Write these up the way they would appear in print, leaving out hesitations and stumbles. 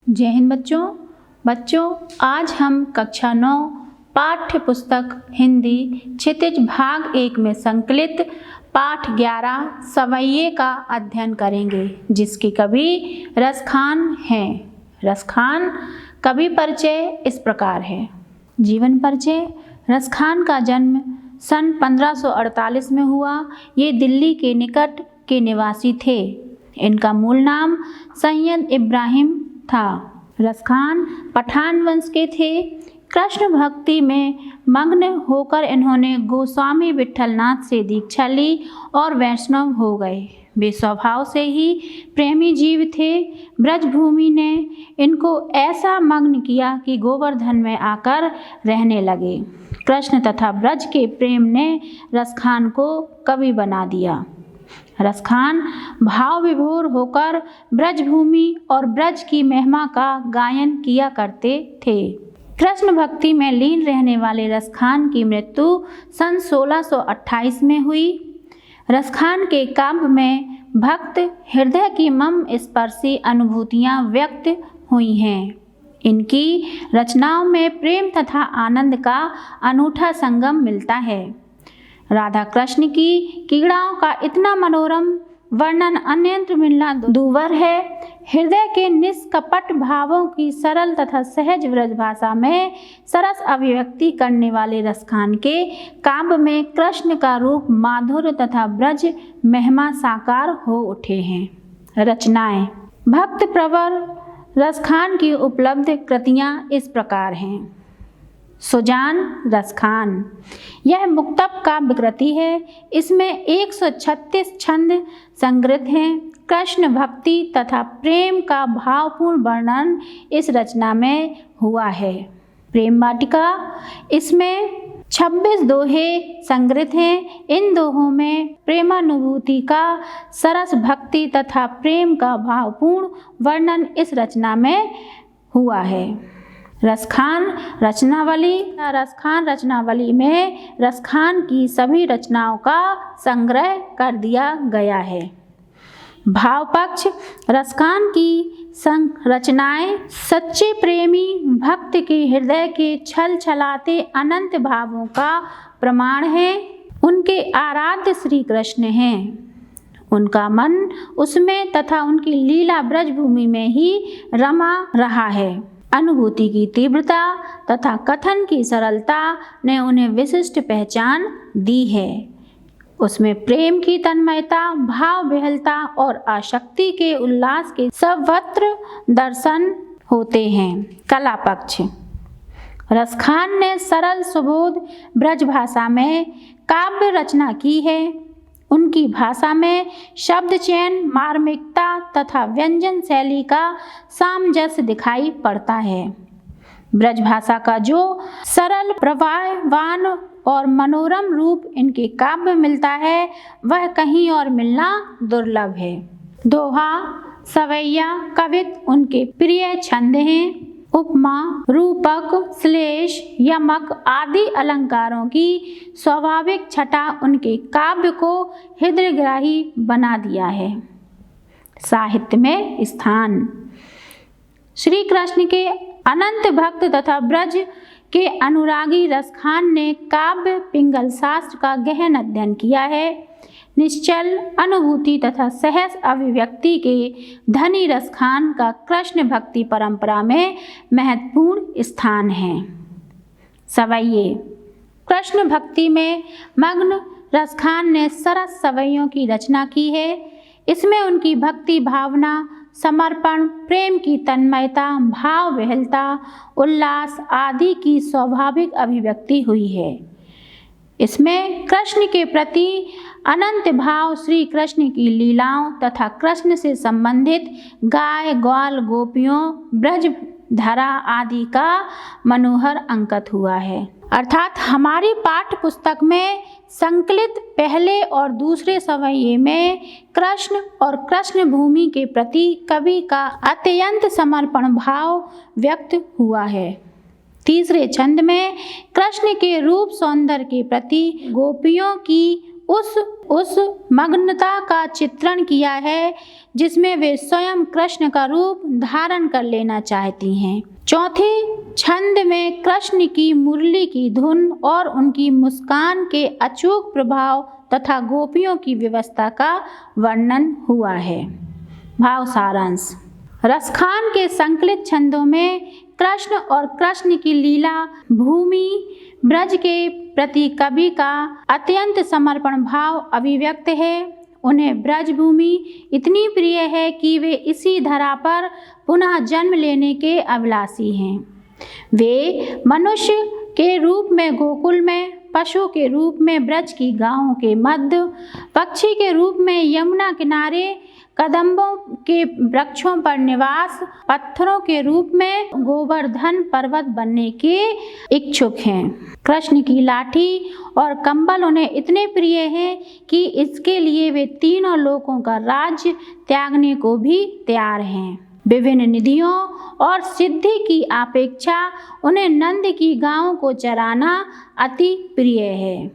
जय हिंद बच्चों आज हम कक्षा 9 पाठ्य पुस्तक हिंदी क्षितिज भाग 1 में संकलित पाठ 11 सवैये का अध्ययन करेंगे, जिसके कवि रसखान हैं। रसखान कवि परिचय इस प्रकार है। जीवन परिचय। रसखान का जन्म सन 1548 में हुआ। ये दिल्ली के निकट के निवासी थे। इनका मूल नाम सैयद इब्राहिम था। रसखान पठान वंश के थे। कृष्ण भक्ति में मग्न होकर इन्होंने गोस्वामी विठलनाथ से दीक्षा ली और वैष्णव हो गए। वे स्वभाव से ही प्रेमी जीव थे। ब्रजभूमि ने इनको ऐसा मग्न किया कि गोवर्धन में आकर रहने लगे। कृष्ण तथा ब्रज के प्रेम ने रसखान को कवि बना दिया। रसखान भाव विभोर होकर ब्रजभूमि और ब्रज की महिमा का गायन किया करते थे। कृष्ण भक्ति में लीन रहने वाले रसखान की मृत्यु सन 1628 में हुई। रसखान के काव्य में भक्त हृदय की मम स्पर्शी अनुभूतियाँ व्यक्त हुई हैं। इनकी रचनाओं में प्रेम तथा आनंद का अनूठा संगम मिलता है। राधा कृष्ण की क्रीड़ाओं का इतना मनोरम वर्णन अन्यत्र मिलना दूभर है। हृदय के निष्कपट भावों की सरल तथा सहज ब्रज भाषा में सरस अभिव्यक्ति करने वाले रसखान के काव्य में कृष्ण का रूप माधुर्य तथा ब्रज महिमा साकार हो उठे हैं। रचनाएं। भक्त प्रवर रसखान की उपलब्ध कृतियां इस प्रकार हैं। सुजान रसखान यह मुक्तब काव्य कृति है। इसमें 136 छंद संग्रहित हैं। कृष्ण भक्ति तथा प्रेम का भावपूर्ण वर्णन इस रचना में हुआ है। प्रेम वाटिका इसमें 26 दोहे संग्रहित हैं। इन दोहों में प्रेमानुभूति का सरस भक्ति तथा प्रेम का भावपूर्ण वर्णन इस रचना में हुआ है। रसखान रचनावली। रसखान रचनावली में रसखान की सभी रचनाओं का संग्रह कर दिया गया है। भाव पक्ष। रसखान की रचनाएं सच्चे प्रेमी भक्त के हृदय के छल छलाते अनंत भावों का प्रमाण है। उनके आराध्य श्री कृष्ण हैं। उनका मन उसमें तथा उनकी लीला ब्रजभूमि में ही रमा रहा है। अनुभूति की तीव्रता तथा कथन की सरलता ने उन्हें विशिष्ट पहचान दी है। उसमें प्रेम की तन्मयता, भाव विहलता और आसक्ति के उल्लास के सर्वत्र दर्शन होते हैं। कला पक्ष। रसखान ने सरल सुबोध ब्रज भाषा में काव्य रचना की है। उनकी भाषा में शब्द चयन, मार्मिकता तथा व्यंजन शैली का सामंजस्य दिखाई पड़ता है। ब्रज भाषा का जो सरल, प्रवाहवान और मनोरम रूप इनके काव्य मिलता है, वह कहीं और मिलना दुर्लभ है। दोहा, सवैया, कवित उनके प्रिय छंद हैं। उपमा, रूपक, श्लेष, यमक आदि अलंकारों की स्वाभाविक छटा उनके काव्य को हृदयग्राही बना दिया है। साहित्य में स्थान। श्री कृष्ण के अनंत भक्त तथा ब्रज के अनुरागी रसखान ने काव्य पिंगल शास्त्र का गहन अध्ययन किया है। निश्चल अनुभूति तथा सहज अभिव्यक्ति के धनी रसखान का कृष्ण भक्ति परंपरा में महत्वपूर्ण स्थान है। सवैये। कृष्ण भक्ति में मग्न रसखान ने सरस सवैयों की रचना की है। इसमें उनकी भक्ति भावना, समर्पण, प्रेम की तन्मयता, भाव विहलता, उल्लास आदि की स्वाभाविक अभिव्यक्ति हुई है। इसमें कृष्ण के प्रति अनंत भाव, श्री कृष्ण की लीलाओं तथा कृष्ण से संबंधित गाय, ग्वाल, गोपियों, ब्रज धरा आदि का मनोहर अंकित हुआ है। अर्थात हमारी पाठ्य पुस्तक में संकलित पहले और दूसरे सवैये में कृष्ण और कृष्ण भूमि के प्रति कवि का अत्यंत समर्पण भाव व्यक्त हुआ है। तीसरे छंद में कृष्ण के रूप सौंदर्य के प्रति गोपियों की उस मग्नता का चित्रण किया है जिसमें वे स्वयं कृष्ण का रूप धारण कर लेना चाहती हैं। चौथे छंद में कृष्ण की मुरली की धुन और उनकी मुस्कान के अचूक प्रभाव तथा गोपियों की व्यवस्था का वर्णन हुआ है। भाव सारांश। रसखान के संकलित छंदों में कृष्ण और कृष्ण की लीला भूमि ब्रज के प्रति कवि का अत्यंत समर्पण भाव अभिव्यक्त है। उन्हें ब्रज भूमि इतनी प्रिय है कि वे इसी धरा पर पुनः जन्म लेने के अभिलाषी हैं। वे मनुष्य के रूप में गोकुल में, पशु के रूप में ब्रज की गांवों के मध्य, पक्षी के रूप में यमुना किनारे, कदम्बों के वृक्षों पर निवास, पत्थरों के रूप में गोवर्धन पर्वत बनने के इच्छुक हैं। कृष्ण की लाठी और कंबल उन्हें इतने प्रिय हैं कि इसके लिए वे तीनों लोकों का राज्य त्यागने को भी तैयार हैं। विभिन्न निधियों और सिद्धि की अपेक्षा उन्हें नंद की गायों को चराना अति प्रिय है।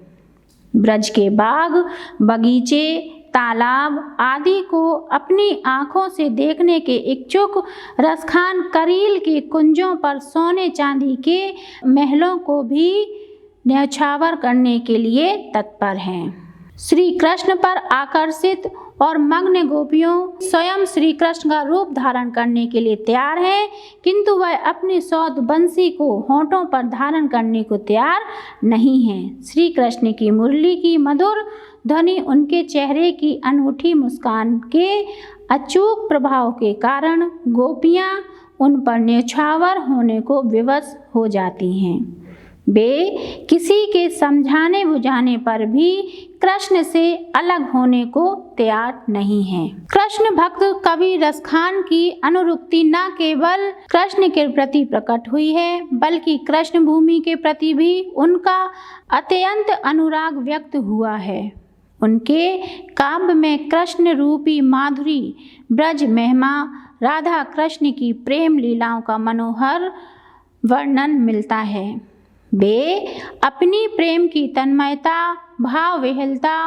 ब्रज के बाग, बगीचे, तालाब आदि को अपनी आँखों से देखने के इच्छुक रसखान करील के कुंजों पर सोने चांदी के महलों को भी न्यौछावर करने के लिए तत्पर हैं। श्री कृष्ण पर आकर्षित और मग्न गोपियों स्वयं श्री कृष्ण का रूप धारण करने के लिए तैयार हैं, किंतु वह अपनी सौत बंसी को होंठों पर धारण करने को तैयार नहीं हैं। श्री कृष्ण की मुरली की मधुर ध्वनि, उनके चेहरे की अनूठी मुस्कान के अचूक प्रभाव के कारण गोपियां उन पर न्यौछावर होने को विवश हो जाती हैं। वे किसी के समझाने बुझाने पर भी कृष्ण से अलग होने को तैयार नहीं हैं। कृष्ण भक्त कवि रसखान की अनुरक्ति न केवल कृष्ण के प्रति प्रकट हुई है, बल्कि कृष्ण भूमि के प्रति भी उनका अत्यंत अनुराग व्यक्त हुआ है। उनके काव्य में कृष्ण रूपी माधुरी, ब्रज महिमा, राधा कृष्ण की प्रेम लीलाओं का मनोहर वर्णन मिलता है। वे अपनी प्रेम की तन्मयता, भाव विह्वलता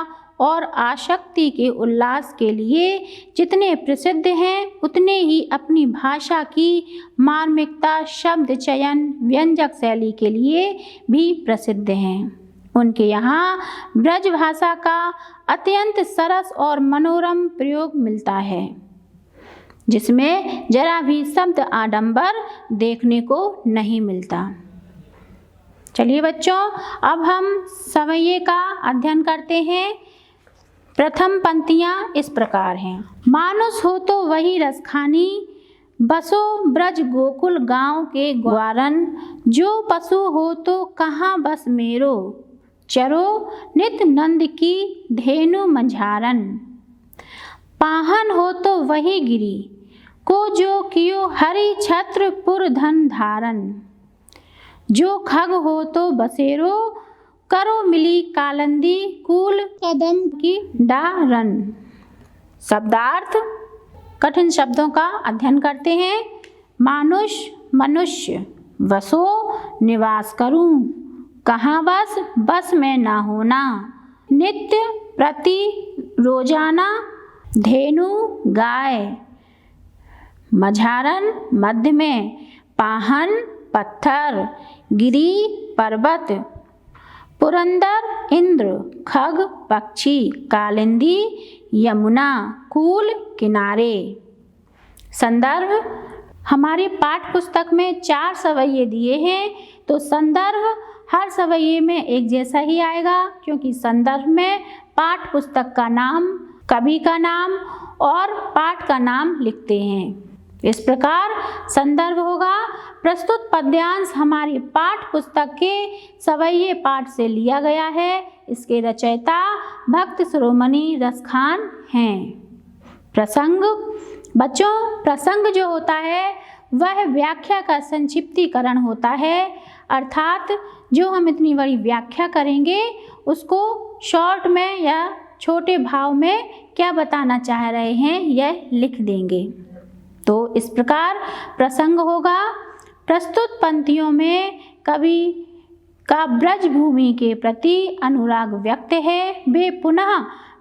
और आसक्ति के उल्लास के लिए जितने प्रसिद्ध हैं, उतने ही अपनी भाषा की मार्मिकता, शब्द चयन, व्यंजक शैली के लिए भी प्रसिद्ध हैं। उनके यहाँ ब्रज भाषा का अत्यंत सरस और मनोरम प्रयोग मिलता है, जिसमें जरा भी शब्द आडंबर देखने को नहीं मिलता। चलिए बच्चों, अब हम सवैये का अध्ययन करते हैं। प्रथम पंक्तियाँ इस प्रकार हैं। मानुष हो तो वही रसखानी, बसो ब्रज गोकुल गांव के ग्वारन, जो पशु हो तो कहाँ बस मेरो, चरो नित नंद की धेनु मंझारन। पाहन हो तो वही गिरी, को जो कियो हरि छत्र पुर धन धारन, जो खग हो तो बसेरो, करो मिली कालंदी कूल कदम की डारन। शब्दार्थ कठिन शब्दों का अध्ययन करते हैं। मानुष मनुष्य, वसो निवास करूं, कहाँ बस बस में ना होना, नित्य प्रति रोजाना, धेनु गाय, मझारन मध्य में, पाहन पत्थर, गिरी पर्वत, पुरंदर इंद्र, खग पक्षी, कालिंदी यमुना, कूल किनारे। संदर्भ हमारी पाठ्य पुस्तक में 4 सवैये दिए हैं, तो संदर्भ हर सवैये में एक जैसा ही आएगा, क्योंकि संदर्भ में पाठ्य पुस्तक का नाम, कवि का नाम और पाठ का नाम लिखते हैं। इस प्रकार संदर्भ होगा। प्रस्तुत पद्यांश हमारी पाठ्य पुस्तक के सवैये पाठ से लिया गया है। इसके रचयिता भक्त शिरोमणि रसखान हैं। प्रसंग बच्चों, प्रसंग जो होता है वह व्याख्या का संक्षिप्तीकरण होता है, अर्थात जो हम इतनी बड़ी व्याख्या करेंगे उसको शॉर्ट में या छोटे भाव में क्या बताना चाह रहे हैं यह लिख देंगे। तो इस प्रकार प्रसंग होगा। प्रस्तुत पंक्तियों में कवि का ब्रज भूमि के प्रति अनुराग व्यक्त है। वे पुनः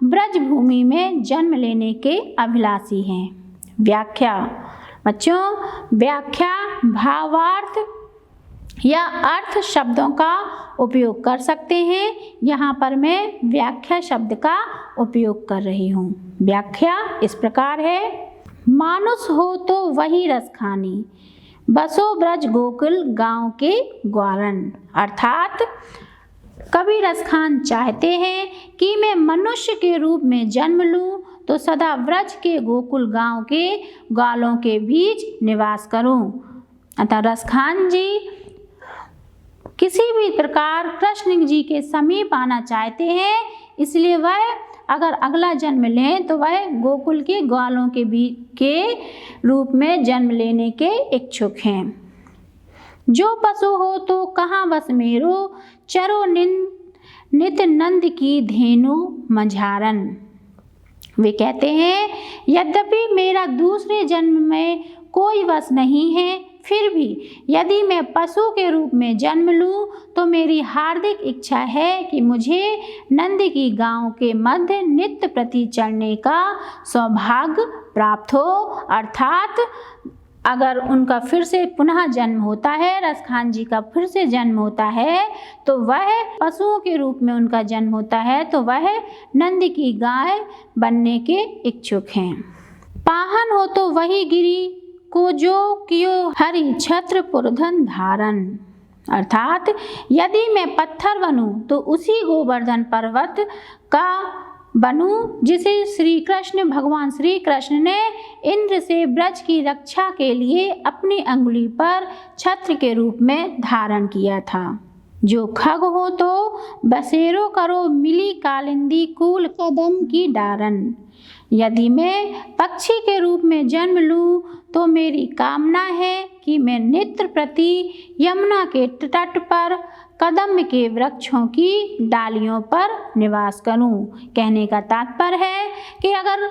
ब्रजभूमि में जन्म लेने के अभिलाषी हैं। व्याख्या। बच्चों, व्याख्या भावार्थ या अर्थ शब्दों का उपयोग कर सकते हैं। यहाँ पर मैं व्याख्या शब्द का उपयोग कर रही हूँ। व्याख्या इस प्रकार है। मानुष हो तो वही रस खानी, बसो ब्रज गोकुल गांव के ग्वालन। अर्थात कवि रसखान चाहते हैं कि मैं मनुष्य के रूप में जन्म लूं तो सदा व्रज के गोकुल गांव के ग्वालों के बीच निवास करूं। अतः रसखान जी किसी भी प्रकार कृष्ण जी के समीप आना चाहते हैं, इसलिए वह अगर अगला जन्म लें तो वह गोकुल के ग्वालों के बीच के रूप में जन्म लेने के इच्छुक हैं। जो पशु हो तो कहाँ बस मेरो, चरो नित नंद की धेनु मझारन। वे कहते हैं, यद्यपि मेरा दूसरे जन्म में कोई वश नहीं है, फिर भी यदि मैं पशु के रूप में जन्म लूं तो मेरी हार्दिक इच्छा है कि मुझे नंद की गांव के मध्य नित्य प्रति चढ़ने का सौभाग्य प्राप्त हो। अर्थात अगर उनका फिर से पुनः जन्म होता है, रसखान जी का फिर से जन्म होता है, तो वह पशुओं के रूप में उनका जन्म होता है, तो वह नंद की गाय बनने के इच्छुक हैं। पाहन हो तो वही गिरी को जो कियो हरि छत्र पुरधन धारण। अर्थात यदि मैं पत्थर बनूं तो उसी गोवर्धन पर्वत का बनूं जिसे भगवान श्री कृष्ण ने इंद्र से ब्रज की रक्षा के लिए अपनी अंगुली पर छत्र के रूप में धारण किया था। जो खग हो तो बसेरो करो मिली कालिंदी कूल कदम की डारन। यदि मैं पक्षी के रूप में जन्म लूं तो मेरी कामना है कि मैं नित्य प्रति यमुना के तट पर कदम के वृक्षों की डालियों पर निवास करूं। कहने का तात्पर्य है कि अगर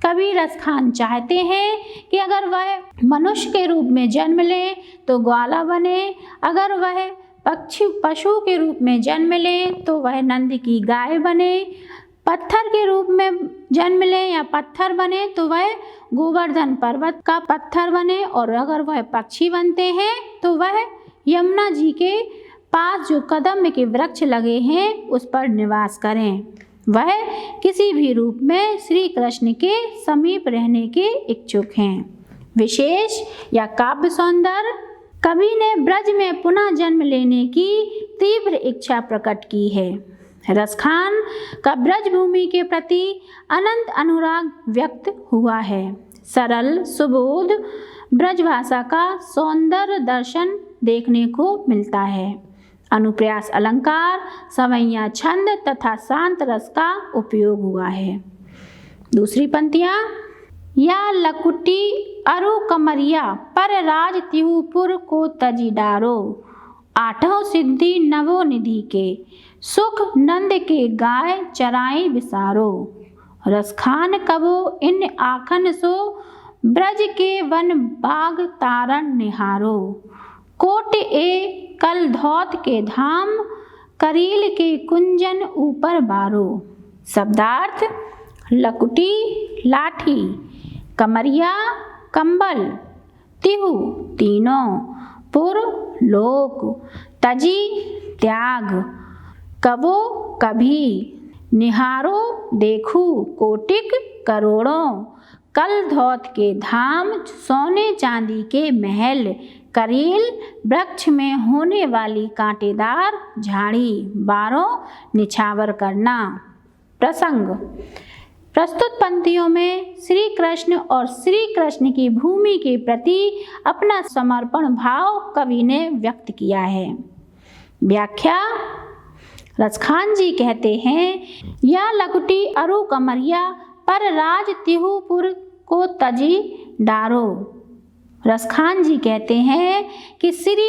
कवि रसखान चाहते हैं कि अगर वह मनुष्य के रूप में जन्म ले तो ग्वाला बने, अगर वह पशु के रूप में जन्म ले तो वह नंद की गाय बने, पत्थर के रूप में जन्म ले या पत्थर बने तो वह गोवर्धन पर्वत का पत्थर बने, और अगर वह पक्षी बनते हैं तो वह यमुना जी के पास जो कदम के वृक्ष लगे हैं उस पर निवास करें। वह किसी भी रूप में श्री कृष्ण के समीप रहने के इच्छुक हैं। विशेष या काव्य सौंदर्य। कवि ने ब्रज में पुनः जन्म लेने की तीव्र इच्छा प्रकट की है। रसखान का ब्रजभूमि के प्रति अनंत अनुराग व्यक्त हुआ है। सरल सुबोध ब्रजभाषा का सौंदर्य दर्शन देखने को मिलता है। अनुप्रास अलंकार, सवैया छंद तथा शांत रस का उपयोग हुआ है। दूसरी पंक्तियाँ। या लकुटी अरु कमरिया पर राज तिहुपुर को तजी डारो, आठों सिद्धि नवो निधि के सुख नंद के गाय चराई विसारो। रसखान कबो इन आखन सो ब्रज के one Bagh Taran निहारो, cot A कल धौत के धाम करील के कुंजन ऊपर बारो। शब्दार्थ। लकुटी लाठी, कमरिया कंबल, तिहु तीनों, पुर लोक, तजी त्याग, कबो कभी, निहारो देखू, कोटिक करोड़ों, कल धौत के धाम सोने चांदी के महल, करील वृक्ष में होने वाली कांटेदार झाड़ी, 12 निछावर करना। प्रसंग। प्रस्तुत पंक्तियों में श्री कृष्ण और श्री कृष्ण की भूमि के प्रति अपना समर्पण भाव कवि ने व्यक्त किया है। व्याख्या। रसखान जी कहते हैं, या लकुटी अरु कमरिया पर राज तिहुपुर को तजी डारो। रसखान जी कहते हैं कि श्री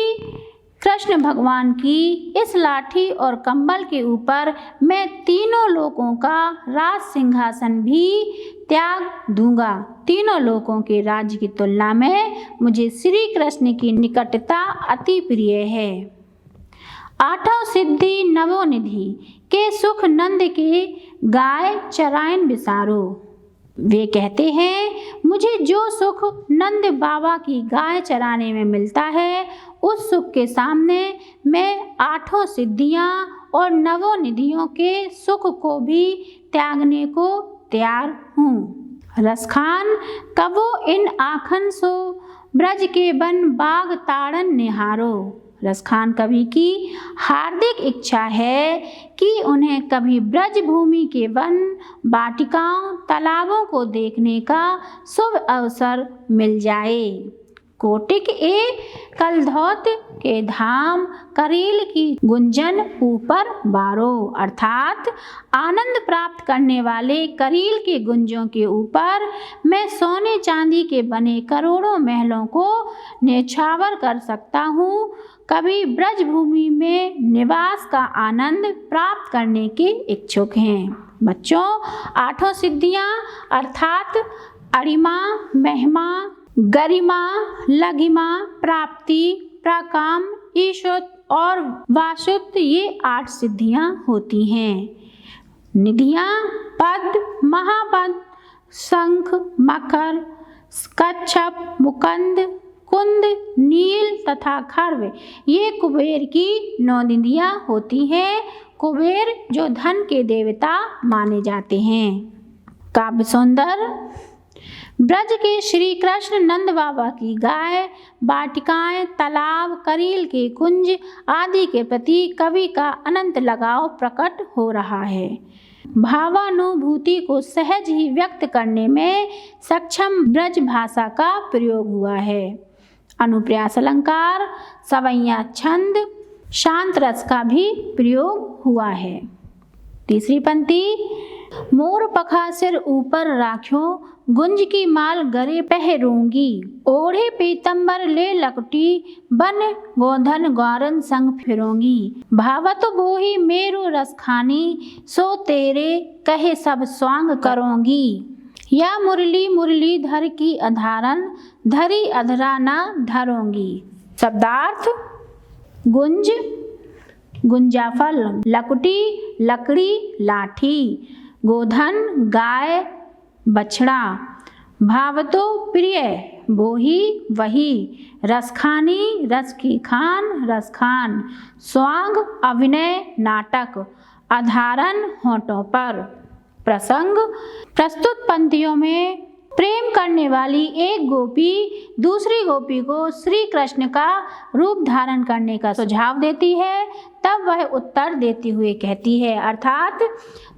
कृष्ण भगवान की इस लाठी और कंबल के ऊपर मैं तीनों लोकों का राज सिंहासन भी त्याग दूंगा। तीनों लोकों के राज्य की तुलना में मुझे श्री कृष्ण की निकटता अति प्रिय है। आठों सिद्धि नवोनिधि के सुख नंद के गाय चराइन बिसारो। वे कहते हैं मुझे जो सुख नंद बाबा की गाय चराने में मिलता है उस सुख के सामने मैं आठों सिद्धियां और नवोनिधियों के सुख को भी त्यागने को तैयार हूँ। रसखान कबो इन आखन सो ब्रज के बन बाग ताड़न निहारो। रसखान कवि की हार्दिक इच्छा है कि उन्हें कभी ब्रज भूमि के वन वाटिकाओं तालाबों को देखने का शुभ अवसर मिल जाए। कोटिक ए कलधौत के धाम करील की गुंजन ऊपर बारो, अर्थात आनंद प्राप्त करने वाले करील के गुंजों के ऊपर मैं सोने चांदी के बने करोड़ों महलों को न्यौछावर कर सकता हूँ। कभी ब्रज भूमि में निवास का आनंद प्राप्त करने के इच्छुक हैं। बच्चों, आठों सिद्धियां अर्थात अरिमा, महिमा, गरिमा, लघिमा, प्राप्ति, प्रकाम, ईशुत और वासुत, ये 8 सिद्धियां होती हैं। निधियां पद, महापद, शंख, मकर, कच्छप, मुकंद, कुंद, नील तथा खर्व, ये कुबेर की 9 निधियां होती हैं। कुबेर जो धन के देवता माने जाते हैं। काव्य सौंदर्य। ब्रज के श्री कृष्ण नंद बाबा की गाय, वाटिकाएं, तालाब, करील के कुंज आदि के प्रति कवि का अनंत लगाव प्रकट हो रहा है। भावानुभूति को सहज ही व्यक्त करने में सक्षम ब्रज भाषा का प्रयोग हुआ है। अनुप्रास अलंकार, सवैया छंद, शांत रस का भी प्रयोग हुआ है। तीसरी पंक्ति। मोर पखा सिर ऊपर राख्यो, गुंज की माल गरे पहरूंगी। ओढ़े पीतंबर ले लकटी, बन गोधन ग्वारन संग फिरूंगी। भावत बोही मेरो रस खानी, सो तेरे कहे सब स्वांग करूंगी। या मुरली मुरली धर की अधारन, धरी अधरा न धरूंगी। शब्दार्थ। गुंज गुंजाफल, लकुटी लकड़ी लाठी, गोधन गाय बछड़ा, भावतो प्रिय बोही वही, रसखानी रस की खान रसखान, स्वांग अभिनय नाटक, अधारण होठों पर। प्रसंग। प्रस्तुत पंक्तियों में प्रेम करने वाली एक गोपी दूसरी गोपी को श्री कृष्ण का रूप धारण करने का सुझाव देती है। तब वह उत्तर देते हुए कहती है, अर्थात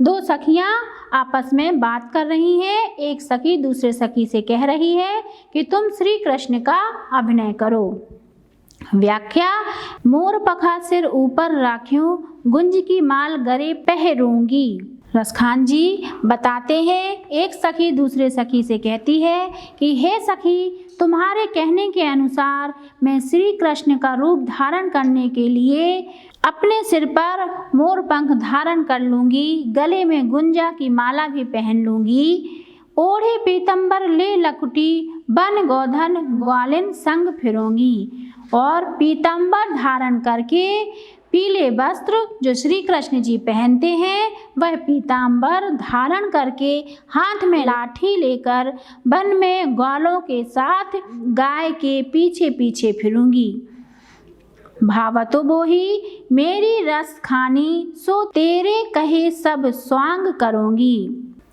2 सखियां आपस में बात कर रही हैं। एक सखी दूसरे सखी से कह रही है कि तुम श्री कृष्ण का अभिनय करो। व्याख्या। मोर पखा सिर ऊपर राख्यूं, गुंज की माल गरे पहरूंगी। रसखान जी बताते हैं, एक सखी दूसरे सखी से कहती है कि हे सखी, तुम्हारे कहने के अनुसार मैं श्री कृष्ण का रूप धारण करने के लिए अपने सिर पर मोर पंख धारण कर लूँगी, गले में गुंजा की माला भी पहन लूँगी। ओढ़े पीतंबर ले लकुटी, बन गोधन ग्वालिन संग फिरूंगी। और पीतंबर धारण करके पीले वस्त्र जो श्री कृष्ण जी पहनते हैं, वह पीतांबर धारण करके हाथ में लाठी लेकर वन में ग्वालों के साथ गाय के पीछे पीछे फिरूंगी। भावतो बोही मेरी रस खानी, सो तेरे कहे सब स्वांग करूंगी।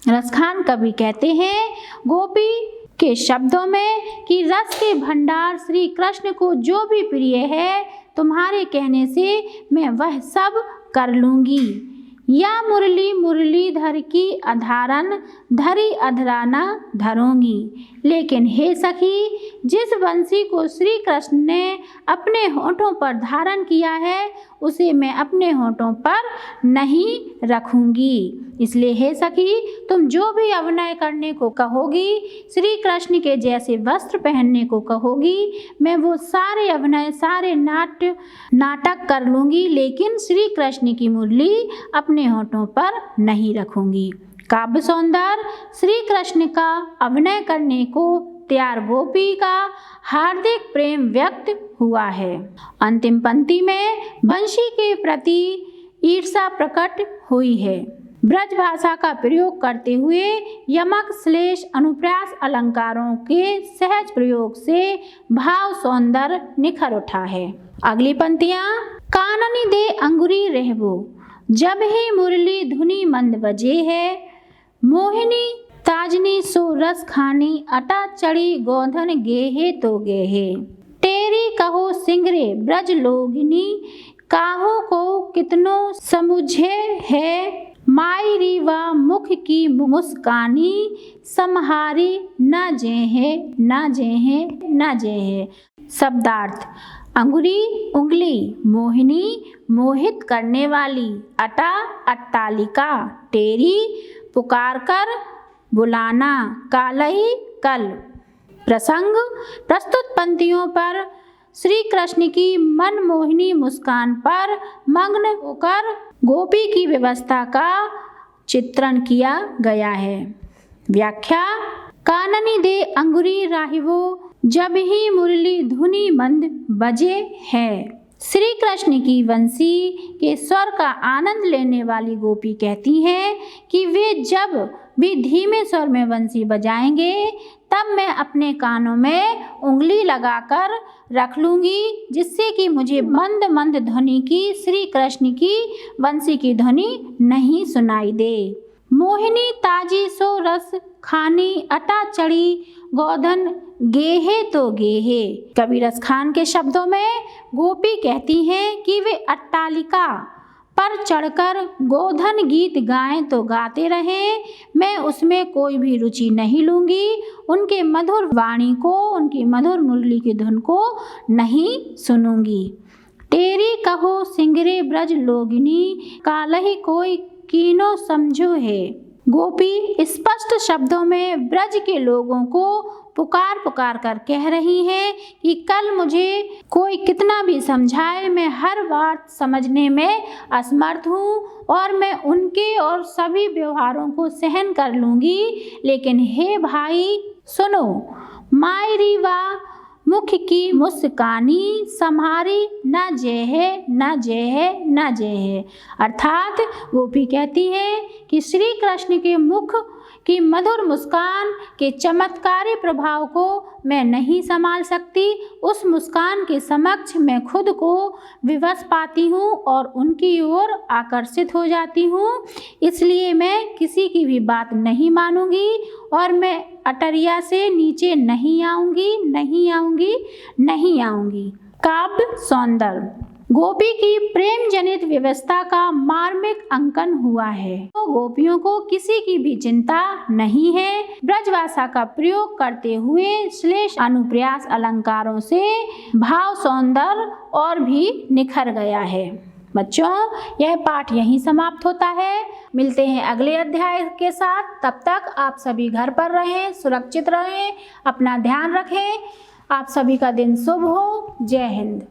रसखान कवि कहते हैं गोपी के शब्दों में कि रस के भंडार श्री कृष्ण को जो भी प्रिय है, तुम्हारे कहने से मैं वह सब कर लूँगी। या मुरली मुरली धर की अधारन, धरी अधरा न धरूंगी। लेकिन हे सखी, जिस बंसी को श्री कृष्ण ने अपने होठों पर धारण किया है, उसे मैं अपने होठों पर नहीं रखूंगी। इसलिए हे सखी, तुम जो भी अभिनय करने को कहोगी, श्री कृष्ण के जैसे वस्त्र पहनने को कहोगी, मैं वो सारे अभिनय सारे नाटक कर लूँगी, लेकिन श्री कृष्ण की मुरली अपने होठों पर नहीं रखूंगी। काव्य सौंदर्य। श्री कृष्ण का अभिनय करने को तैयार गोपी का हार्दिक प्रेम व्यक्त हुआ है। अंतिम पंक्ति में बंशी के प्रति ईर्षा प्रकट हुई है। ब्रज भाषा का प्रयोग करते हुए यमक श्लेष अनुप्रास अलंकारों के सहज प्रयोग से भाव सौंदर्य निखर उठा है। अगली पंक्तियां, काननी दे अंगुरी रहबो जब ही मुरली धुनी मंद बजे है, मोहिनी ताजनी सो रस खानी अटा चढ़ी गोधन गेहे तो गेहे, तेरी कहो सिंगरे ब्रज लोगिनी काहो को कितनो समुझे है, माई रीवा मुख की मुस्कानी समहारी न जेहे न जेहे न जेहे। शब्दार्थ, अंगुरी उंगली, मोहिनी मोहित करने वाली, अटा अट्टालिका, टेरी पुकार कर बुलाना, कालही कल। प्रसंग, प्रस्तुत पंक्तियों पर श्री कृष्ण की मनमोहिनी मुस्कान पर मग्न होकर गोपी की व्यवस्था का चित्रण किया गया है। व्याख्या, काननी दे अंगुरी राहिवो जब ही मुरली धुनी मंद बजे है। श्री कृष्ण की वंशी के स्वर का आनंद लेने वाली गोपी कहती हैं कि वे जब भी धीमे स्वर में वंशी बजाएंगे तब मैं अपने कानों में उंगली लगाकर रख लूंगी, जिससे कि मुझे मंद मंद ध्वनि की श्री कृष्ण की वंशी की ध्वनि नहीं सुनाई दे। मोहिनी ताजी सो रस खानी अटा चढ़ी गोधन गेहे तो गेहे। कवि रस खान के शब्दों में गोपी कहती हैं कि वे अट्टालिका पर चढ़कर गोधन गीत गाएं तो गाते रहें, मैं उसमें कोई भी रुचि नहीं लूंगी, उनके मधुर वाणी को, उनकी मधुर मुरली की धुन को नहीं सुनूंगी। तेरी कहो सिंगरे ब्रज लोगिनी कालही कोई कीनो समझो है। गोपी स्पष्ट शब्दों में ब्रज के लोगों को पुकार पुकार कर कह रही हैं कि कल मुझे कोई कितना भी समझाए, मैं हर बात समझने में असमर्थ हूँ और मैं उनके और सभी व्यवहारों को सहन कर लूँगी, लेकिन हे भाई सुनो, माई रीवा मुख की मुस्कानी सम्हारी न जेहे न जेहे न जेहे। अर्थात गोपी कहती है कि श्री कृष्ण के मुख की मधुर मुस्कान के चमत्कारी प्रभाव को मैं नहीं संभाल सकती। उस मुस्कान के समक्ष मैं खुद को विवश पाती हूँ और उनकी ओर आकर्षित हो जाती हूँ, इसलिए मैं किसी की भी बात नहीं मानूंगी और मैं अटरिया से नीचे नहीं आऊंगी नहीं आऊंगी नहीं आऊंगी। काव्य सौंदर्य, गोपी की प्रेम जनित व्यवस्था का मार्मिक अंकन हुआ है, तो गोपियों को किसी की भी चिंता नहीं है। ब्रजभाषा का प्रयोग करते हुए श्लेष अनुप्रास अलंकारों से भाव सौंदर्य और भी निखर गया है। बच्चों, यह पाठ यहीं समाप्त होता है। मिलते हैं अगले अध्याय के साथ। तब तक आप सभी घर पर रहें, सुरक्षित रहें, अपना ध्यान रखें। आप सभी का दिन शुभ हो। जय हिंद।